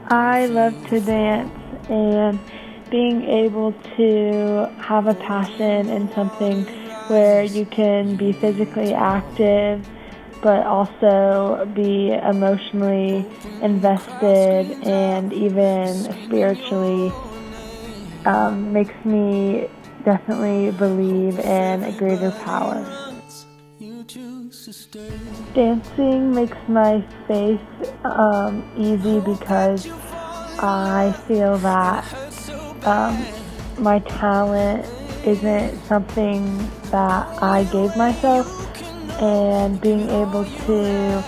I love to dance, and being able to have a passion in something where you can be physically active but also be emotionally invested and even spiritually makes me definitely believe in a greater power. Dancing makes my faith easy because I feel that my talent isn't something that I gave myself, and being able to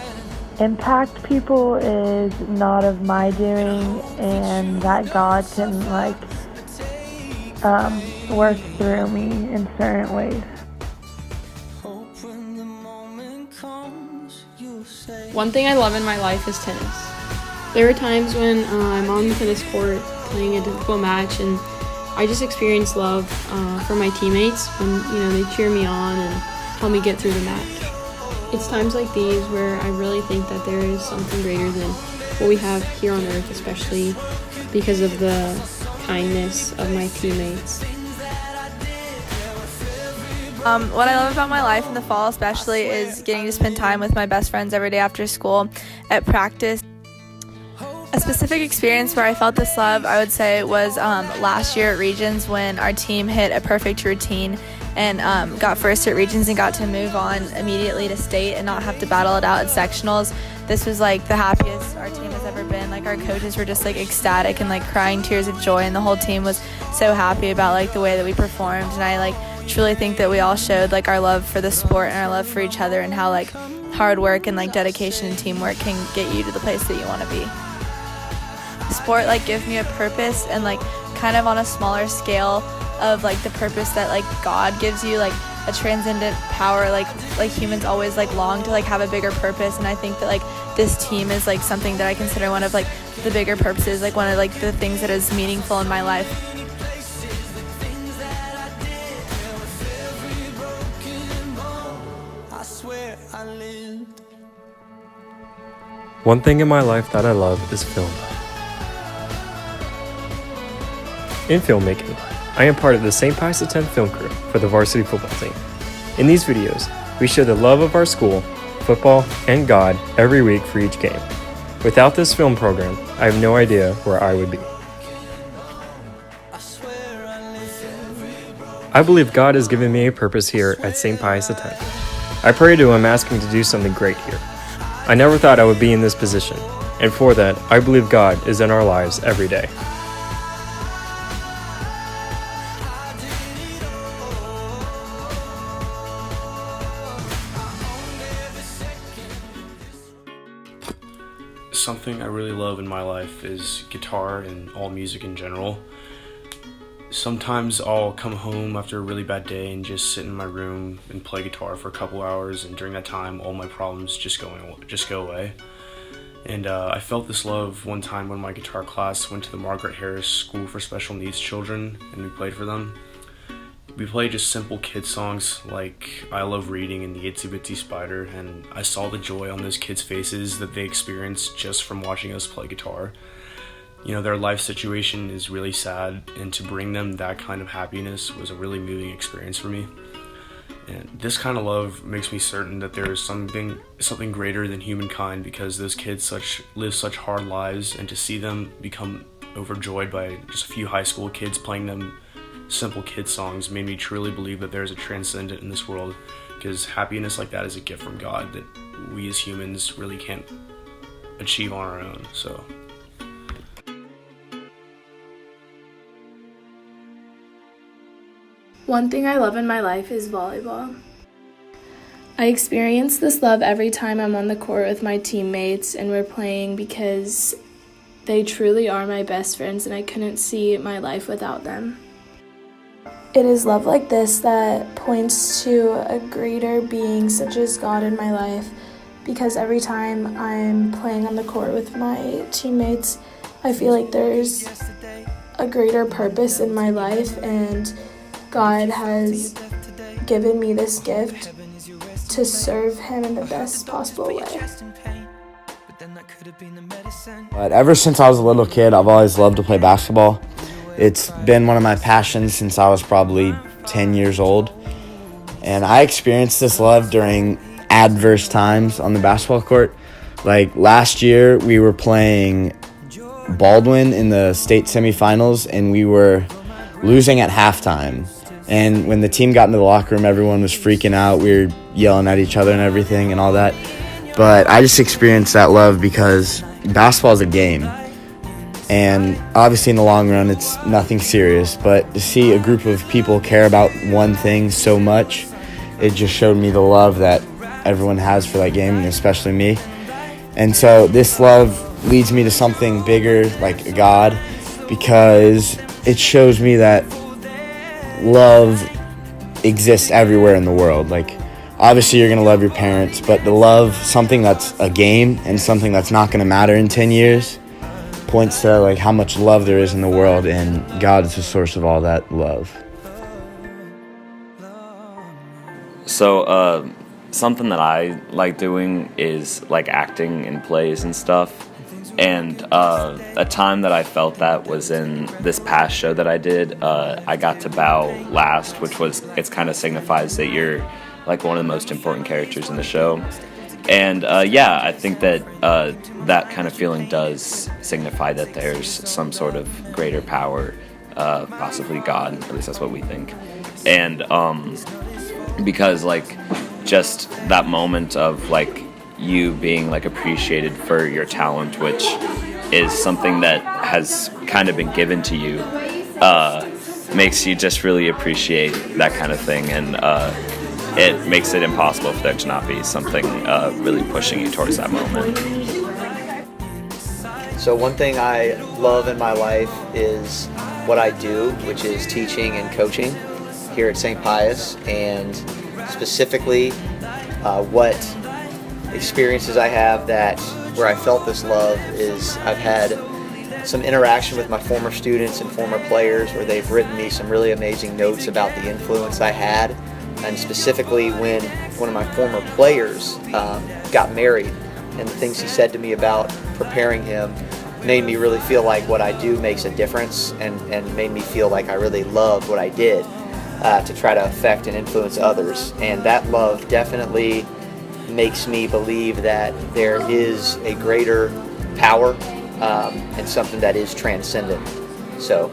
impact people is not of my doing, and that God can work through me in certain ways. One thing I love in my life is tennis. There are times when I'm on the tennis court playing a difficult match, and I just experience love for my teammates when they cheer me on and help me get through the match. It's times like these where I really think that there is something greater than what we have here on earth, especially because of the kindness of my teammates. What I love about my life in the fall especially is getting to spend time with my best friends every day after school at practice. A specific experience where I felt this love, I would say, was last year at Regions when our team hit a perfect routine and got first at Regions and got to move on immediately to state and not have to battle it out at sectionals. This was the happiest our team has ever been. Our coaches were just ecstatic and crying tears of joy, and the whole team was so happy about the way that we performed. And I truly think that we all showed our love for the sport and our love for each other, and how hard work and dedication and teamwork can get you to the place that you want to be. Sport gives me a purpose, and kind of on a smaller scale of the purpose that God gives you, a transcendent power, humans always long to have a bigger purpose. And I think that this team is something that I consider one of the bigger purposes, one of the things that is meaningful in my life. One thing in my life that I love is film. In filmmaking, I am part of the St. Pius X film crew for the varsity football team. In these videos, we show the love of our school, football, and God every week for each game. Without this film program, I have no idea where I would be. I believe God has given me a purpose here at St. Pius X. I pray to Him asking to do something great here. I never thought I would be in this position, and for that, I believe God is in our lives every day. Something I really love in my life is guitar and all music in general. Sometimes I'll come home after a really bad day and just sit in my room and play guitar for a couple hours, and during that time all my problems just go away. And I felt this love one time when my guitar class went to the Margaret Harris School for Special Needs Children, and we played for them. We played just simple kid songs like I Love Reading and the Itsy Bitsy Spider, and I saw the joy on those kids' faces that they experienced just from watching us play guitar. Their life situation is really sad, and to bring them that kind of happiness was a really moving experience for me. And this kind of love makes me certain that there is something greater than humankind, because those kids live such hard lives, and to see them become overjoyed by just a few high school kids playing them simple kid songs made me truly believe that there's a transcendent in this world, because happiness like that is a gift from God that we as humans really can't achieve on our own. So one thing I love in my life is volleyball. I experience this love every time I'm on the court with my teammates and we're playing, because they truly are my best friends and I couldn't see my life without them. It is love like this that points to a greater being such as God in my life, because every time I'm playing on the court with my teammates, I feel like there's a greater purpose in my life, and God has given me this gift to serve Him in the best possible way. But ever since I was a little kid, I've always loved to play basketball. It's been one of my passions since I was probably 10 years old. And I experienced this love during adverse times on the basketball court. Like last year, we were playing Baldwin in the state semifinals, and we were losing at halftime. And when the team got into the locker room, everyone was freaking out. We were yelling at each other and everything and all that. But I just experienced that love because basketball is a game. And obviously in the long run, it's nothing serious. But to see a group of people care about one thing so much, it just showed me the love that everyone has for that game, and especially me. And so this love leads me to something bigger, like God, because it shows me that love exists everywhere in the world. Like, obviously you're going to love your parents, but to love something that's a game and something that's not going to matter in 10 years points to like how much love there is in the world, and God is the source of all that love. So something that I like doing is like acting in plays and stuff. And a time that I felt that was in this past show that I did. I got to bow last, which was, it kind of signifies that you're like one of the most important characters in the show. And yeah, I think that that kind of feeling does signify that there's some sort of greater power, possibly God, at least that's what we think. And because like just that moment of like you being like appreciated for your talent, which is something that has kind of been given to you, makes you just really appreciate that kind of thing, and it makes it impossible for there to not be something really pushing you towards that moment. So one thing I love in my life is what I do, which is teaching and coaching here at St. Pius, and specifically what experiences I have that where I felt this love is I've had some interaction with my former students and former players where they've written me some really amazing notes about the influence I had, and specifically when one of my former players got married, and the things he said to me about preparing him made me really feel like what I do makes a difference, and made me feel like I really loved what I did to try to affect and influence others. And that love definitely makes me believe that there is a greater power and something that is transcendent. So